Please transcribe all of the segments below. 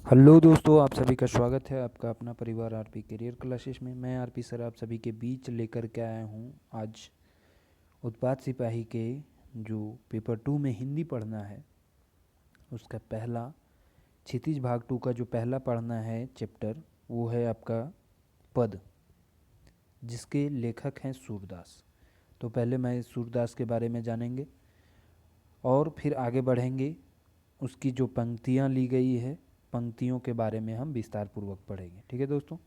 Hello दोस्तों, आप सभी का स्वागत है आपका अपना परिवार आरपी करियर क्लासेस में। मैं आरपी सर आप सभी के बीच लेकर के आया हूँ आज उत्पाद सिपाही के जो पेपर 2 में हिंदी पढ़ना है उसका पहला क्षितिज भाग 2 का जो पहला पढ़ना है चैप्टर, वो है आपका पद, जिसके लेखक हैं सूरदास। तो पहले मैं सूरदास के बारे में जानेंगे और फिर आगे बढ़ेंगे। उसकी जो पंक्तियाँ ली गई है, पंक्तियों के बारे में हम विस्तार पूर्वक पढ़ेंगे। ठीक है दोस्तों,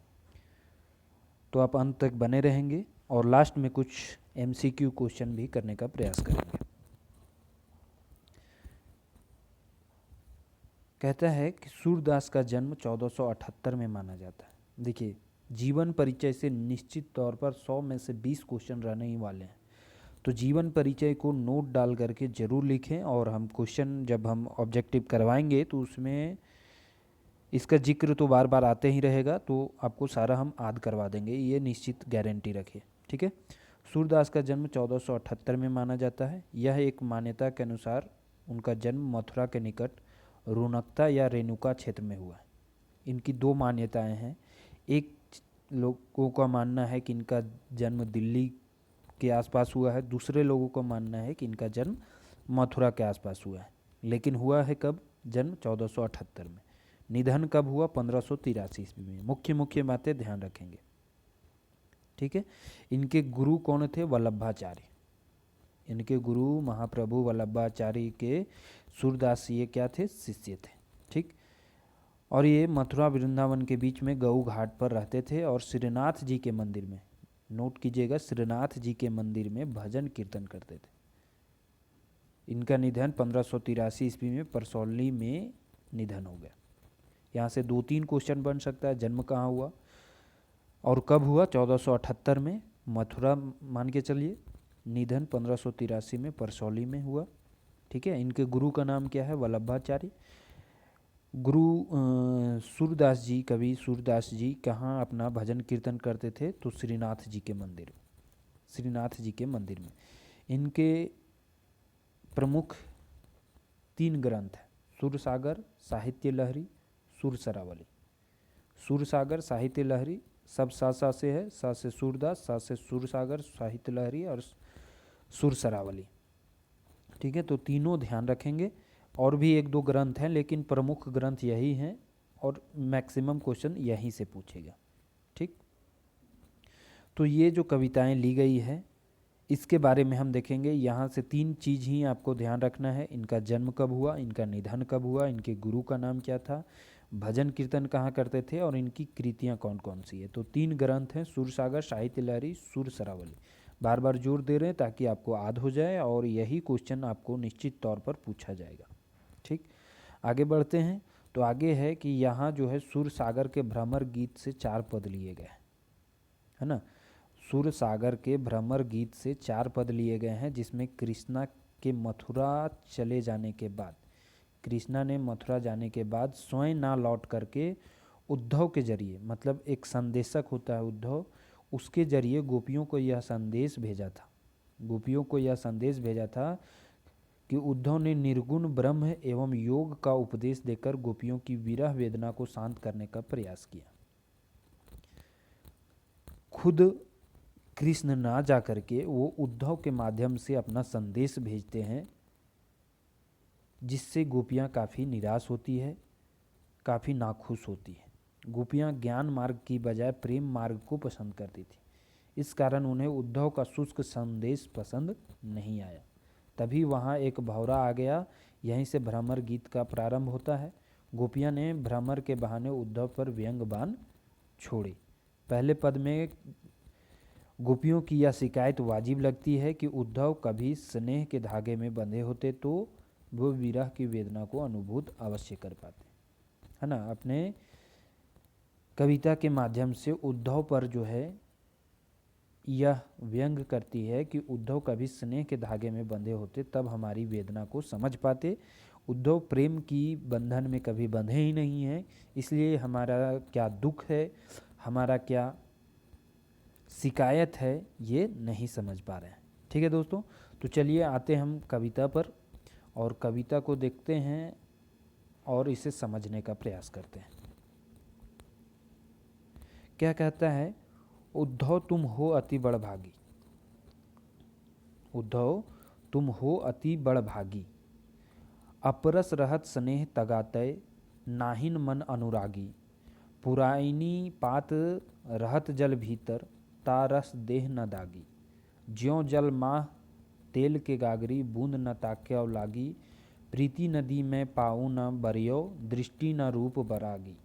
तो आप अंत तक बने रहेंगे और लास्ट में कुछ एमसीक्यू क्वेश्चन भी करने का प्रयास करेंगे। कहता है कि सूरदास का जन्म 1478 में माना जाता है। देखिए, जीवन परिचय से निश्चित तौर पर 100 में से 20 क्वेश्चन रहने ही वाले हैं, तो जीवन परिचय को नोट डाल करके ज़रूर लिखें। और हम क्वेश्चन जब हम ऑब्जेक्टिव करवाएंगे तो उसमें इसका जिक्र तो बार बार आते ही रहेगा, तो आपको सारा हम याद करवा देंगे, ये निश्चित गारंटी रखिए। ठीक है। सूरदास का जन्म 1478 में माना जाता है। यह एक मान्यता के अनुसार उनका जन्म मथुरा के निकट रोनकता या रेणुका क्षेत्र में हुआ है। इनकी दो मान्यताएं हैं। एक लोगों का मानना है कि इनका जन्म दिल्ली के आसपास हुआ है, दूसरे लोगों का मानना है कि इनका जन्म मथुरा के आसपास हुआ है। लेकिन हुआ है कब? जन्म 1478 में। निधन कब हुआ? 1583 ईस्वी में। मुख्य मुख्य बातें ध्यान रखेंगे। ठीक है। इनके गुरु कौन थे? वल्लभाचार्य। इनके गुरु महाप्रभु वल्लभाचार्य के सूरदास ये क्या थे? शिष्य थे। ठीक। और ये मथुरा वृंदावन के बीच में गऊ घाट पर रहते थे और श्रीनाथ जी के मंदिर में, नोट कीजिएगा, श्रीनाथ जी के मंदिर में भजन कीर्तन करते थे। इनका निधन 1583 ईस्वी में परसौली में निधन हो गया। यहाँ से 2-3 क्वेश्चन बन सकता है। जन्म कहाँ हुआ और कब हुआ? 1478 में मथुरा मान के चलिए। निधन 1583 में परसौली में हुआ। ठीक है। इनके गुरु का नाम क्या है? वल्लभाचार्य। गुरु सूरदास जी, कवि सूरदास जी कहाँ अपना भजन कीर्तन करते थे? तो श्रीनाथ जी के मंदिर, श्रीनाथ जी के मंदिर में। इनके प्रमुख 3 ग्रंथ हैं: सुरसागर, साहित्य लहरी, सुरसरावली। सुरसागर, साहित्य लहरी सब सा से है, सा से सूरदास, सा से सुरसागर, साहित्य लहरी और सुरसरावली। ठीक है। तो तीनों ध्यान रखेंगे। और भी 1-2 ग्रंथ हैं, लेकिन प्रमुख ग्रंथ यही हैं और मैक्सिमम क्वेश्चन यहीं से पूछेगा। ठीक। तो ये जो कविताएं ली गई है इसके बारे में हम देखेंगे। यहाँ से 3 चीज़ ही आपको ध्यान रखना है: इनका जन्म कब हुआ, इनका निधन कब हुआ, इनके गुरु का नाम क्या था, भजन कीर्तन कहाँ करते थे और इनकी कृतियाँ कौन कौन सी है। तो 3 ग्रंथ हैं: सुरसागर, साहित्य लहरी, सुरसरावली। बार बार जोर दे रहे हैं ताकि आपको याद हो जाए और यही क्वेश्चन आपको निश्चित तौर पर पूछा जाएगा। ठीक। आगे बढ़ते हैं। तो आगे है कि यहाँ जो है सुरसागर के भ्रमर गीत से 4 पद लिए गए, है ना। सुरसागर के भ्रमर गीत से 4 पद लिए गए हैं, जिसमें कृष्णा के मथुरा चले जाने के बाद, कृष्णा ने मथुरा जाने के बाद स्वयं ना लौट करके उद्धव के जरिए, मतलब एक संदेशक होता है उद्धव, उसके जरिए गोपियों को यह संदेश भेजा था, गोपियों को यह संदेश भेजा था कि उद्धव ने निर्गुण ब्रह्म एवं योग का उपदेश देकर गोपियों की विरह वेदना को शांत करने का प्रयास किया। खुद कृष्ण ना जा करके वो उद्धव के माध्यम से अपना संदेश भेजते हैं, जिससे गोपियाँ काफ़ी निराश होती है, काफ़ी नाखुश होती है। गोपियाँ ज्ञान मार्ग की बजाय प्रेम मार्ग को पसंद करती थी। इस कारण उन्हें उद्धव का शुष्क संदेश पसंद नहीं आया। तभी वहाँ एक भौरा आ गया। यहीं से भ्रमर गीत का प्रारंभ होता है। गोपियाँ ने भ्रमर के बहाने उद्धव पर व्यंग बाण छोड़े। पहले पद में गोपियों की यह शिकायत वाजिब लगती है कि उद्धव कभी स्नेह के धागे में बंधे होते तो वो विरह की वेदना को अनुभूत अवश्य कर पाते, है ना। अपने कविता के माध्यम से उद्धव पर जो है यह व्यंग करती है कि उद्धव कभी स्नेह के धागे में बंधे होते तब हमारी वेदना को समझ पाते। उद्धव प्रेम की बंधन में कभी बंधे ही नहीं हैं, इसलिए हमारा क्या दुख है, हमारा क्या शिकायत है, ये नहीं समझ पा रहे हैं। ठीक है दोस्तों, तो चलिए आते हम कविता पर और कविता को देखते हैं और इसे समझने का प्रयास करते हैं। क्या कहता है? उद्धव तुम हो अति बड़भागी, उद्धव तुम हो अति बड़भागी, अपरस रहत स्नेह तगातय, नाहिन मन अनुरागी, पुराइनी पात रहत जल भीतर, तारस देह न दागी, ज्यों जल माह तेल के गागरी, बूंद न ताक्यव लागी, प्रीति नदी में पाऊ न बरियो, दृष्टि न रूप बरागी,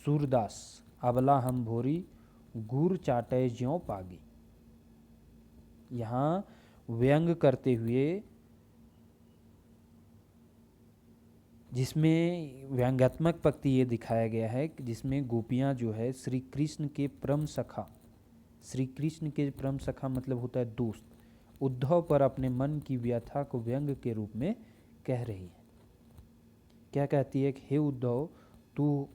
सूरदास अबला हम भोरी, गुर चाटय ज्यों पागी। यहाँ व्यंग करते हुए, जिसमें व्यंग्यात्मक पंक्ति ये दिखाया गया है कि जिसमें गोपियाँ जो है श्री कृष्ण के परम सखा, श्री कृष्ण के परम सखा मतलब होता है दोस्त, उद्धव पर अपने मन की व्यथा को व्यंग के रूप में कह रही है। क्या कहती है कि हे उद्धव, तू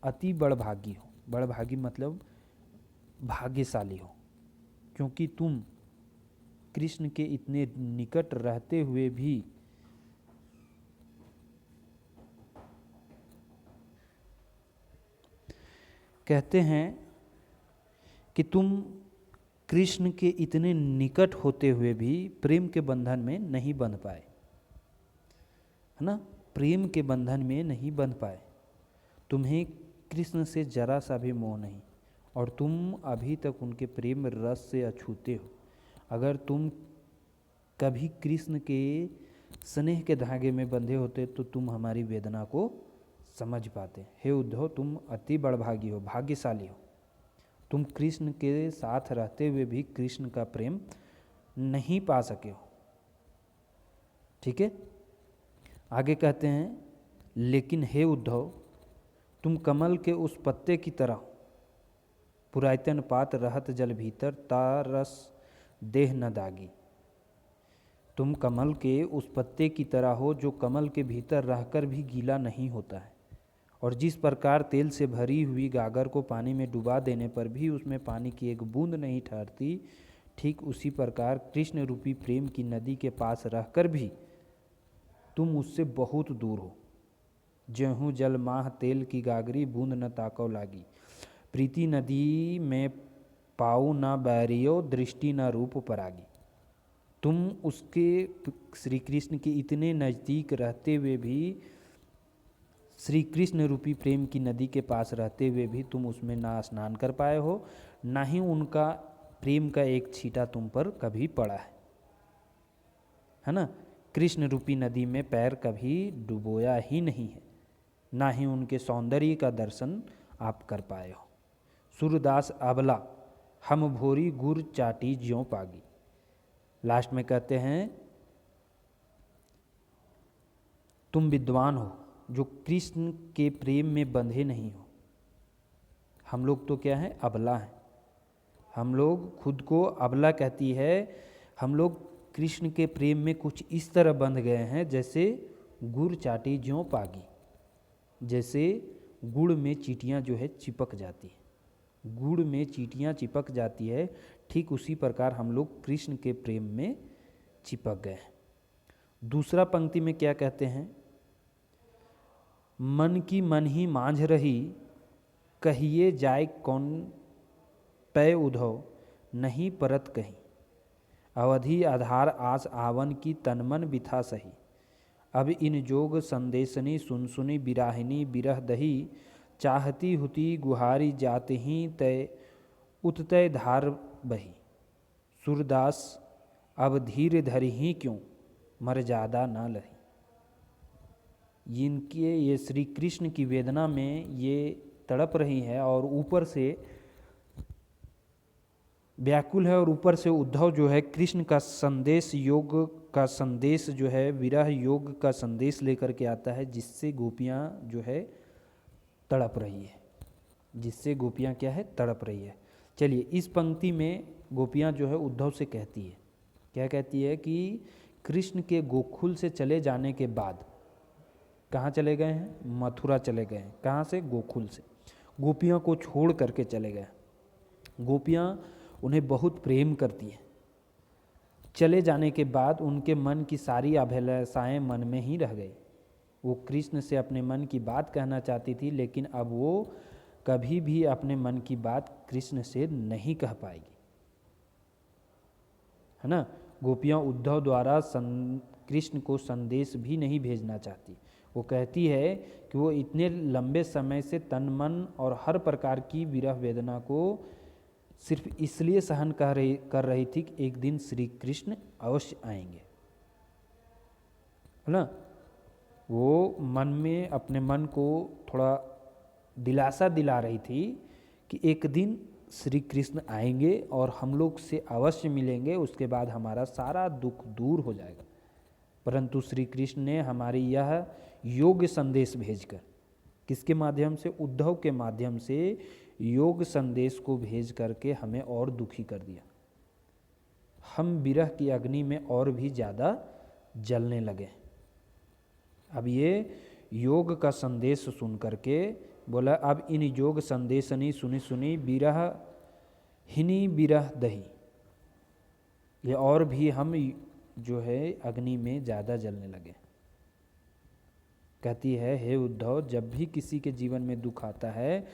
अति बड़भागी हो। बड़भागी मतलब भाग्यशाली हो, क्योंकि तुम कृष्ण के इतने निकट रहते हुए भी कहते हैं कि तुम कृष्ण के इतने निकट होते हुए भी प्रेम के बंधन में नहीं बंध पाए, है ना, प्रेम के बंधन में नहीं बंध पाए। तुम्हें कृष्ण से जरा सा भी मोह नहीं, और तुम अभी तक उनके प्रेम रस से अछूते हो। अगर तुम कभी कृष्ण के स्नेह के धागे में बंधे होते तो तुम हमारी वेदना को समझ पाते। हे उद्धव, तुम अति बड़भागी हो, भाग्यशाली हो, तुम कृष्ण के साथ रहते हुए भी कृष्ण का प्रेम नहीं पा सके हो। ठीक है, आगे कहते हैं, लेकिन हे उद्धव, तुम कमल के उस पत्ते की तरह, पुरातन पात रहत जल भीतर, तारस देह न दागी। तुम कमल के उस पत्ते की तरह हो जो कमल के भीतर रहकर भी गीला नहीं होता है, और जिस प्रकार तेल से भरी हुई गागर को पानी में डुबा देने पर भी उसमें पानी की एक बूंद नहीं ठहरती, ठीक उसी प्रकार कृष्ण रूपी प्रेम की नदी के पास रहकर भी तुम उससे बहुत दूर हो। ज्यों जल माह तेल की गागरी, बूंद न ताकव लागी, प्रीति नदी में पाऊ न बैरियो, दृष्टि न रूप परागी। तुम उसके श्री कृष्ण के इतने नज़दीक रहते हुए भी, श्री कृष्ण रूपी प्रेम की नदी के पास रहते हुए भी तुम उसमें ना स्नान कर पाए हो, ना ही उनका प्रेम का एक छींटा तुम पर कभी पड़ा है ना। कृष्ण रूपी नदी में पैर कभी डुबोया ही नहीं है, ना ही उनके सौंदर्य का दर्शन आप कर पाए हो। सूरदास अबला हम भोरी, गुर चाटी ज्यों पागी। लास्ट में कहते हैं, तुम विद्वान हो जो कृष्ण के प्रेम में बंधे नहीं हो। हम लोग तो क्या है, अबला हैं। हम लोग खुद को अबला कहती है। हम लोग कृष्ण के प्रेम में कुछ इस तरह बंध गए हैं जैसे गुड़ चाटी ज्यों पागी, जैसे गुड़ में चींटियाँ जो है चिपक जाती है, गुड़ में चींटियाँ चिपक जाती है, ठीक उसी प्रकार हम लोग कृष्ण के प्रेम में चिपक गए। दूसरा पंक्ति में क्या कहते हैं, मन की मन ही मांझ रही, कहिए जाय कौन पै उद्धव, नहीं परत कहीं, अवधि आधार आस आवन की तनमन बिथा सही, अब इन जोग संदेशनी सुन सुनी बिराहिनी बिरह दही, चाहती हुती गुहारी जात ही तय उततय धार बही, सूरदास अब धीर धरि ही क्यों, मर्यादा ना लही। इनके ये श्री कृष्ण की वेदना में ये तड़प रही है और ऊपर से व्याकुल है, और ऊपर से उद्धव जो है कृष्ण का संदेश, योग का संदेश जो है, विरह योग का संदेश लेकर के आता है, जिससे गोपियाँ जो है तड़प रही है, जिससे गोपियाँ क्या है, तड़प रही है। चलिए, इस पंक्ति में गोपियाँ जो है उद्धव से कहती है, क्या कहती है कि कृष्ण के गोकुल से चले जाने के बाद कहाँ चले गए हैं, मथुरा चले गए हैं। कहाँ से, गोकुल से। गोपियों को छोड़ करके चले गए। गोपियाँ उन्हें बहुत प्रेम करती हैं। चले जाने के बाद उनके मन की सारी अभिलाषाएं मन में ही रह गई। वो कृष्ण से अपने मन की बात कहना चाहती थी, लेकिन अब वो कभी भी अपने मन की बात कृष्ण से नहीं कह पाएगी, है ना। गोपियाँ उद्धव द्वारा कृष्ण को संदेश भी नहीं भेजना चाहती। वो कहती है कि वो इतने लंबे समय से तन मन और हर प्रकार की विरह वेदना को सिर्फ इसलिए सहन कर रही थी कि एक दिन श्री कृष्ण अवश्य आएंगे, है ना। वो मन में अपने मन को थोड़ा दिलासा दिला रही थी कि एक दिन श्री कृष्ण आएंगे और हम लोग से अवश्य मिलेंगे, उसके बाद हमारा सारा दुख दूर हो जाएगा। परंतु श्री कृष्ण ने हमारी यह योग्य संदेश भेजकर, किसके माध्यम से, उद्धव के माध्यम से योग संदेश को भेज करके हमें और दुखी कर दिया। हम विरह की अग्नि में और भी ज़्यादा जलने लगे। अब ये योग का संदेश सुन करके बोला, अब इन योग संदेशनी सुनी सुनी विरह हिनी विरह दही, ये और भी हम जो है अग्नि में ज़्यादा जलने लगे। कहती है, हे उद्धव, जब भी किसी के जीवन में दुख आता है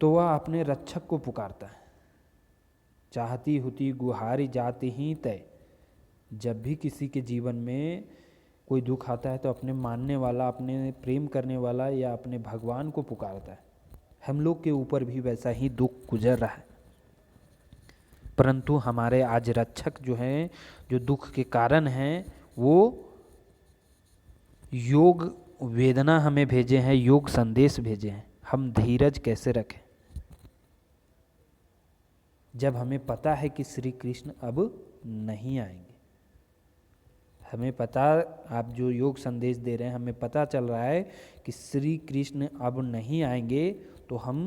तो वह अपने रक्षक को पुकारता है। चाहती हुती गुहारी जाति ही तय। जब भी किसी के जीवन में कोई दुख आता है तो अपने मानने वाला, अपने प्रेम करने वाला या अपने भगवान को पुकारता है। हम लोग के ऊपर भी वैसा ही दुख गुजर रहा है, परंतु हमारे आज रक्षक जो हैं, जो दुख के कारण हैं, वो योग वेदना हमें भेजे हैं, योग संदेश भेजे हैं। हम धीरज कैसे रखें जब हमें पता है कि श्री कृष्ण अब नहीं आएंगे। हमें पता, आप जो योग संदेश दे रहे हैं, हमें पता चल रहा है कि श्री कृष्ण अब नहीं आएंगे, तो हम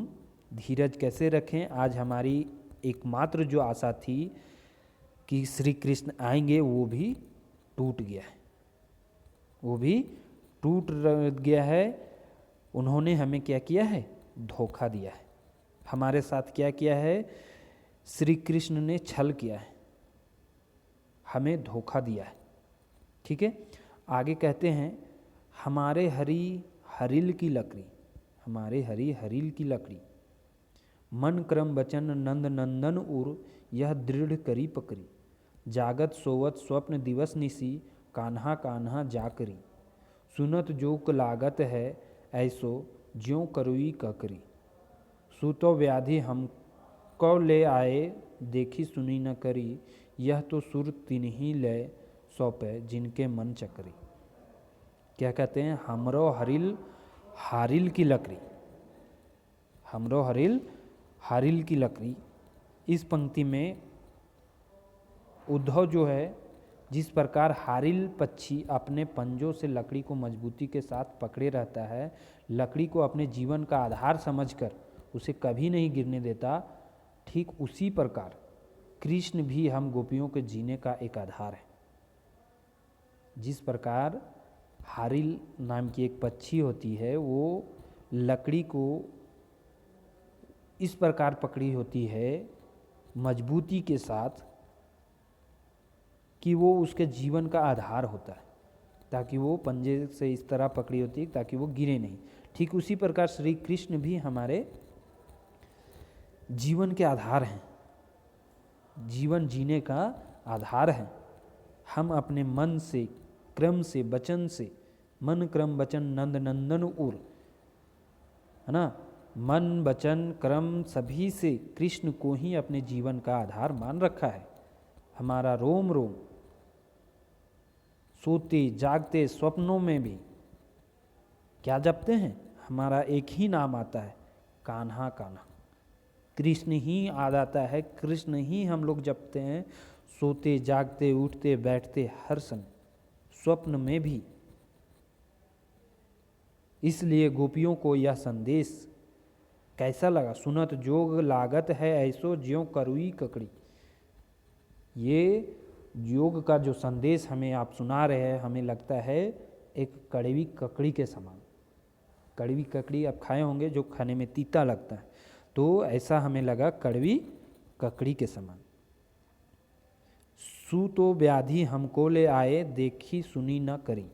धीरज कैसे रखें। आज हमारी एकमात्र जो आशा थी कि श्री कृष्ण आएंगे, वो भी टूट गया है, वो भी टूट गया है। उन्होंने हमें क्या किया है, धोखा दिया है। हमारे साथ क्या किया है, श्री कृष्ण ने छल किया है, हमें धोखा दिया है। ठीक है, आगे कहते हैं, हमारे हरी हरिल की लकड़ी, हमारे हरी हरिल की लकड़ी, मन क्रम बचन नंद नंदन उर, यह दृढ़ करी पकड़ी, जागत सोवत स्वप्न दिवस निसी, कान्हा कान्हा जाकरी, सुनत जोक लागत है ऐसो ज्यों करुई ककरी, सुतो व्याधि हम कौ ले आए, देखी सुनी न करी, यह तो सुर तिन्ही ले सौंपे जिनके मन चकरी। क्या कहते हैं, हमरो हरिल हारिल की लकड़ी, हमरो हरिल हारिल की लकड़ी। इस पंक्ति में उद्धव जो है, जिस प्रकार हारिल पक्षी अपने पंजों से लकड़ी को मजबूती के साथ पकड़े रहता है, लकड़ी को अपने जीवन का आधार समझकर उसे कभी नहीं गिरने देता, ठीक उसी प्रकार कृष्ण भी हम गोपियों के जीने का एक आधार है। जिस प्रकार हारिल नाम की एक पक्षी होती है, वो लकड़ी को इस प्रकार पकड़ी होती है मजबूती के साथ कि वो उसके जीवन का आधार होता है, ताकि वो पंजे से इस तरह पकड़ी होती है ताकि वो गिरे नहीं। ठीक उसी प्रकार श्री कृष्ण भी हमारे जीवन के आधार हैं, जीवन जीने का आधार है। हम अपने मन से, क्रम से, वचन से, मन क्रम वचन नंद नंदन उर, है ना, मन वचन क्रम सभी से कृष्ण को ही अपने जीवन का आधार मान रखा है। हमारा रोम रोम, सोते जागते स्वप्नों में भी क्या जपते हैं, हमारा एक ही नाम आता है, कान्हा कान्हा। कृष्ण ही याद आता है, कृष्ण ही हम लोग जपते हैं, सोते जागते उठते बैठते हर समय, स्वप्न में भी। इसलिए गोपियों को यह संदेश कैसा लगा, सुनत जोग लागत है ऐसो ज्यों करुई ककड़ी। ये योग का जो संदेश हमें आप सुना रहे हैं, हमें लगता है एक कड़वी ककड़ी के समान। कड़वी ककड़ी आप खाए होंगे, जो खाने में तीता लगता है, तो ऐसा हमें लगा कड़वी ककड़ी के समान। सू तो व्याधि हमको ले आए, देखी सुनी न करी।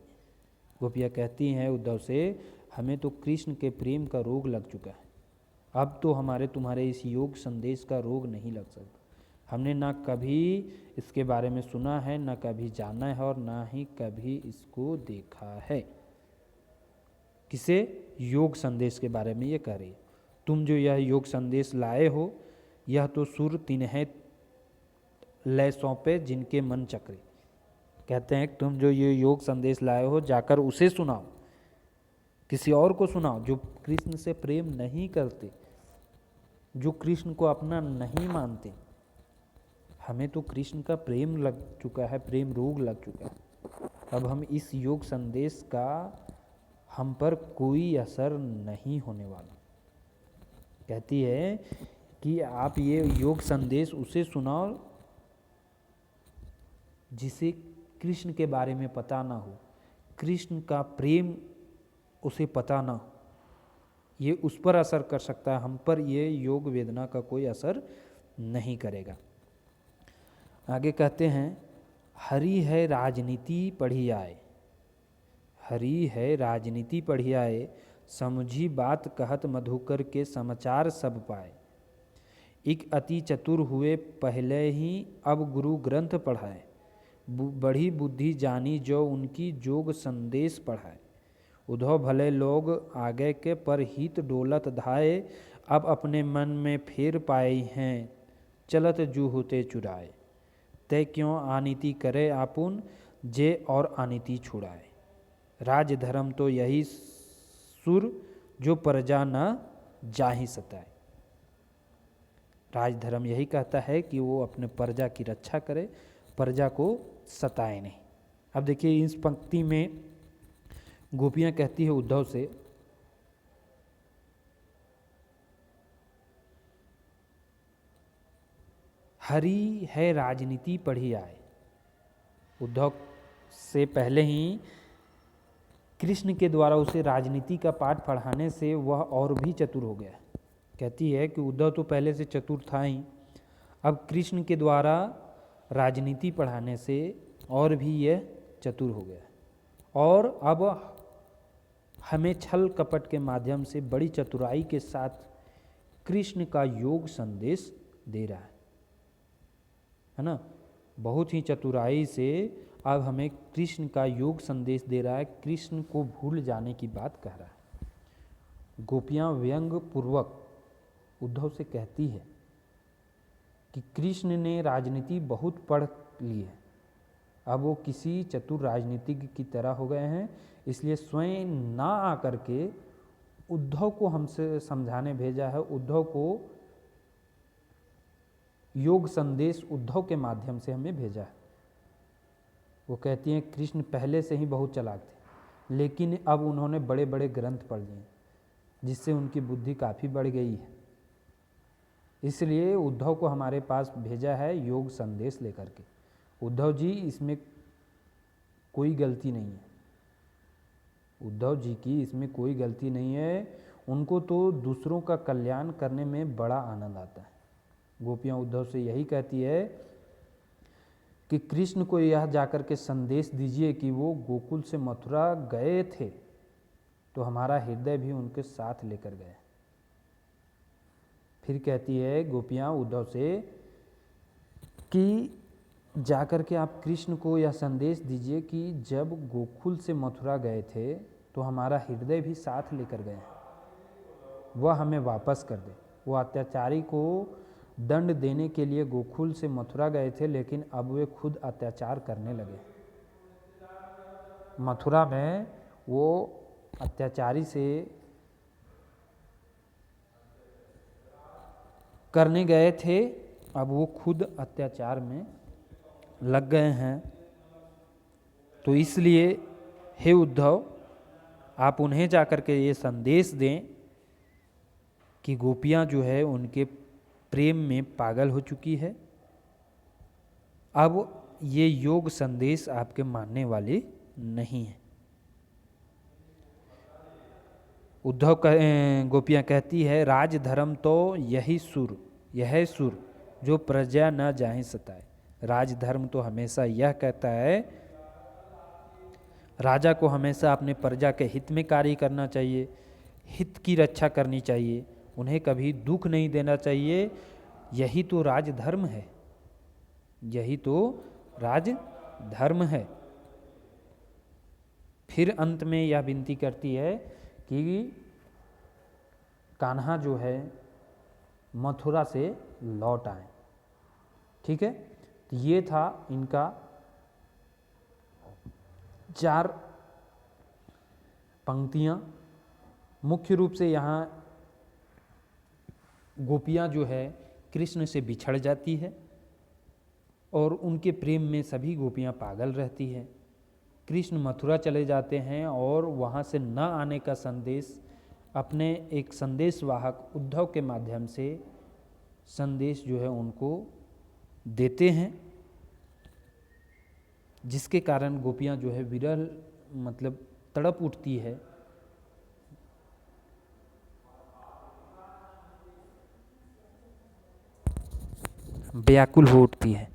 गोपियाँ कहती हैं उद्धव से, हमें तो कृष्ण के प्रेम का रोग लग चुका है, अब तो हमारे तुम्हारे इस योग संदेश का रोग नहीं लग सकता। हमने ना कभी इसके बारे में सुना है, ना कभी जाना है, और ना ही कभी इसको देखा है। किसे? योग संदेश के बारे में ये कह रही है। तुम जो यह योग संदेश लाए हो, यह तो सुर तिन्हें लय सौंपे जिनके मन चक्रे। कहते हैं तुम जो ये योग संदेश लाए हो, जाकर उसे सुनाओ, किसी और को सुनाओ जो कृष्ण से प्रेम नहीं करते, जो कृष्ण को अपना नहीं मानते। हमें तो कृष्ण का प्रेम लग चुका है, प्रेम रोग लग चुका है। अब हम इस योग संदेश का हम पर कोई असर नहीं होने वाला। कहती है कि आप ये योग संदेश उसे सुनाओ जिसे कृष्ण के बारे में पता ना हो, कृष्ण का प्रेम उसे पता ना हो। ये उस पर असर कर सकता है, हम पर ये योग वेदना का कोई असर नहीं करेगा। आगे कहते हैं, हरि है राजनीति पढ़ी आए, हरि है राजनीति पढ़ी आए, समझी बात कहत मधुकर के समाचार सब पाए। एक अति चतुर हुए पहले ही अब गुरु ग्रंथ पढ़ाए, बड़ी बुद्धि जानी जो उनकी जोग संदेश पढ़ाए। उद्धव भले लोग आगे के पर हित डोलत धाये, अब अपने मन में फेर पाए हैं चलत जू होते चुराए। तय क्यों आनीति करे आपुन, जे और आनीति छुड़ाए। राज धर्म तो यही सुर, जो प्रजा न जाहि सताए। राजधर्म यही कहता है कि वो अपने प्रजा की रक्षा करे, प्रजा को सताए नहीं। अब देखिए इस पंक्ति में गोपियाँ कहती है उद्धव से, हरि है राजनीति पढ़ी आए। उद्धव से पहले ही कृष्ण के द्वारा उसे राजनीति का पाठ पढ़ाने से वह और भी चतुर हो गया। कहती है कि उद्धव तो पहले से चतुर था ही, अब कृष्ण के द्वारा राजनीति पढ़ाने से और भी यह चतुर हो गया, और अब हमें छल कपट के माध्यम से बड़ी चतुराई के साथ कृष्ण का योग संदेश दे रहा है ना। बहुत ही चतुराई से अब हमें कृष्ण का योग संदेश दे रहा है, कृष्ण को भूल जाने की बात कह रहा है। गोपियाँ व्यंग पूर्वक उद्धव से कहती है कि कृष्ण ने राजनीति बहुत पढ़ ली है, अब वो किसी चतुर राजनीतिज्ञ की तरह हो गए हैं, इसलिए स्वयं ना आकर के उद्धव को हमसे समझाने भेजा है, उद्धव को योग संदेश उद्धव के माध्यम से हमें भेजा है। वो कहती हैं कृष्ण पहले से ही बहुत चालाक थे, लेकिन अब उन्होंने बड़े बड़े ग्रंथ पढ़ लिए जिससे उनकी बुद्धि काफ़ी बढ़ गई है, इसलिए उद्धव को हमारे पास भेजा है योग संदेश लेकर के। उद्धव जी इसमें कोई गलती नहीं है, उद्धव जी की इसमें कोई गलती नहीं है, उनको तो दूसरों का कल्याण करने में बड़ा आनंद आता है। गोपियाँ उद्धव से यही कहती है कि कृष्ण को यह जाकर के संदेश दीजिए कि वो गोकुल से मथुरा गए थे तो हमारा हृदय भी उनके साथ लेकर गए। फिर कहती है गोपियाँ उद्धव से कि जाकर के आप कृष्ण को यह संदेश दीजिए कि जब गोकुल से मथुरा गए थे तो हमारा हृदय भी साथ लेकर गए, वह हमें वापस कर दे। वो अत्याचारी को दंड देने के लिए गोकुल से मथुरा गए थे, लेकिन अब वे खुद अत्याचार करने लगे। मथुरा में वो अत्याचारी से करने गए थे, अब वो खुद अत्याचार में लग गए हैं। तो इसलिए हे उद्धव, आप उन्हें जाकर के ये संदेश दें कि गोपियाँ जो है उनके प्रेम में पागल हो चुकी है, अब ये योग संदेश आपके मानने वाले नहीं हैं। उद्धव गोपियाँ कहती है राज धर्म तो यही सुर, यह सुर जो प्रजा न जाहि सताए। राजधर्म तो हमेशा यह कहता है राजा को हमेशा अपने प्रजा के हित में कार्य करना चाहिए, हित की रक्षा करनी चाहिए, उन्हें कभी दुख नहीं देना चाहिए। यही तो राजधर्म है, यही तो राजधर्म है। फिर अंत में यह विनती करती है कि कान्हा जो है मथुरा से लौट आए। ठीक है, तो ये था इनका 4 पंक्तियाँ। मुख्य रूप से यहाँ गोपियाँ जो है कृष्ण से बिछड़ जाती है और उनके प्रेम में सभी गोपियाँ पागल रहती है। कृष्ण मथुरा चले जाते हैं और वहाँ से न आने का संदेश अपने एक संदेशवाहक उद्धव के माध्यम से संदेश जो है उनको देते हैं, जिसके कारण गोपियाँ जो है विरह मतलब तड़प उठती है। व्याकुल हो उठती है।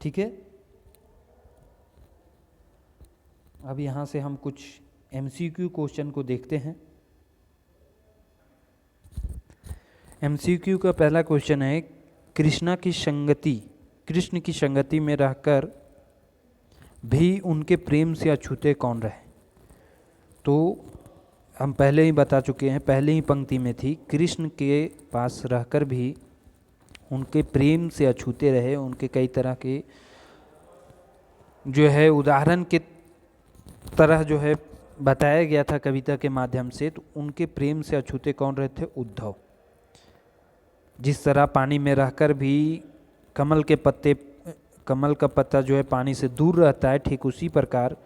ठीक है, अब यहाँ से हम कुछ MCQ क्वेश्चन को देखते हैं। MCQ का पहला क्वेश्चन है, कृष्ण की संगति में रहकर भी उनके प्रेम से अछूते कौन रहे। तो हम पहले ही बता चुके हैं, पहले ही पंक्ति में थी, कृष्ण के पास रहकर भी उनके प्रेम से अछूते रहे। उनके कई तरह के जो है उदाहरण के तरह जो है बताया गया था कविता के माध्यम से। तो उनके प्रेम से अछूते कौन रहे थे? उद्धव। जिस तरह पानी में रहकर भी कमल का पत्ता जो है पानी से दूर रहता है, ठीक उसी प्रकार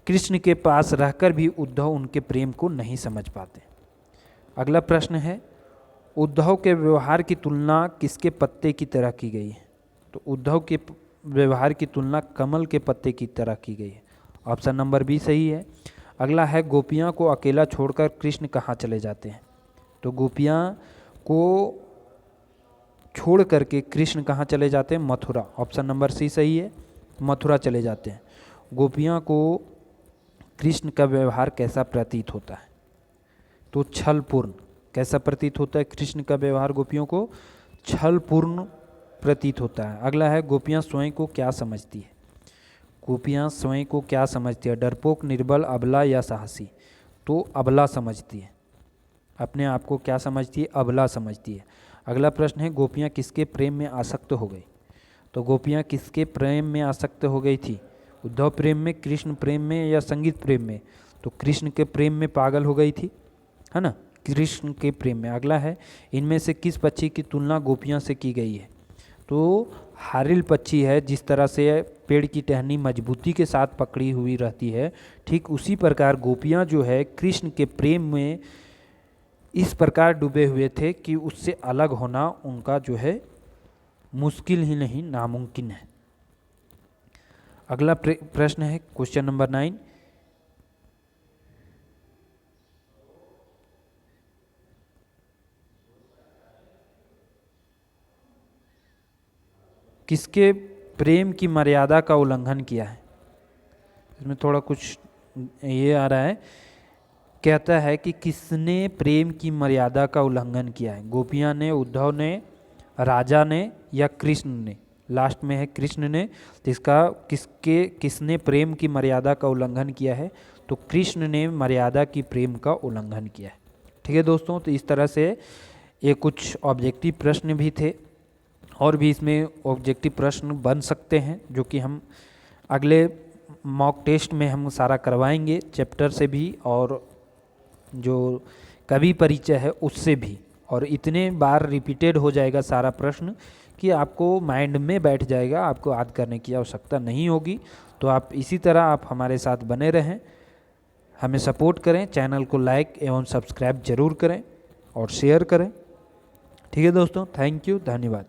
कृष्ण के पास रहकर भी उद्धव उनके प्रेम को नहीं समझ पाते। अगला प्रश्न है, उद्धव के व्यवहार की तुलना किसके पत्ते की तरह की गई है? तो उद्धव के व्यवहार की तुलना कमल के पत्ते की तरह की गई है। ऑप्शन नंबर बी सही है। अगला है, गोपियाँ को अकेला छोड़कर कृष्ण कहाँ चले जाते हैं? तो गोपियाँ को छोड़ करके कृष्ण कहाँ चले जाते हैं? मथुरा। ऑप्शन नंबर सी सही है, मथुरा चले जाते हैं। गोपियाँ को कृष्ण का व्यवहार कैसा प्रतीत होता है? तो छलपूर्ण। कैसा प्रतीत होता है कृष्ण का व्यवहार? गोपियों को छलपूर्ण प्रतीत होता है। अगला है, गोपियाँ स्वयं को क्या समझती है? गोपियाँ स्वयं को क्या समझती है? डरपोक, निर्बल, अबला या साहसी? तो अबला समझती है। अपने आप को क्या समझती है? अबला समझती है। अगला प्रश्न है, गोपियाँ किसके प्रेम में आसक्त हो गई? तो गोपियाँ किसके प्रेम में आसक्त हो गई थी? उद्धव प्रेम में, कृष्ण प्रेम में या संगीत प्रेम में? तो कृष्ण के प्रेम में पागल हो गई थी, है ना, कृष्ण के प्रेम में। अगला है, इनमें से किस पक्षी की तुलना गोपियाँ से की गई है? तो हारिल पक्षी है। जिस तरह से पेड़ की टहनी मजबूती के साथ पकड़ी हुई रहती है, ठीक उसी प्रकार गोपियाँ जो है कृष्ण के प्रेम में इस प्रकार डूबे हुए थे कि उससे अलग होना उनका जो है मुश्किल ही नहीं, नामुमकिन है। अगला प्रश्न है क्वेश्चन नंबर 9, किसके प्रेम की मर्यादा का उल्लंघन किया है? इसमें थोड़ा कुछ ये आ रहा है, कहता है कि किसने प्रेम की मर्यादा का उल्लंघन किया है? गोपियाँ ने, उद्धव ने, राजा ने या कृष्ण ने? लास्ट में है कृष्ण ने। तो इसका किसने प्रेम की मर्यादा का उल्लंघन किया है? तो कृष्ण ने मर्यादा की प्रेम का उल्लंघन किया है। ठीक है दोस्तों, तो इस तरह से ये कुछ ऑब्जेक्टिव प्रश्न भी थे और भी इसमें ऑब्जेक्टिव प्रश्न बन सकते हैं, जो कि हम अगले मॉक टेस्ट में हम सारा करवाएंगे, चैप्टर से भी और जो कवि परिचय है उससे भी। और इतने बार रिपीटेड हो जाएगा सारा प्रश्न कि आपको माइंड में बैठ जाएगा, आपको याद करने की आवश्यकता नहीं होगी। तो आप इसी तरह आप हमारे साथ बने रहें, हमें सपोर्ट करें, चैनल को लाइक एवं सब्सक्राइब जरूर करें और शेयर करें। ठीक है दोस्तों, थैंक यू, धन्यवाद।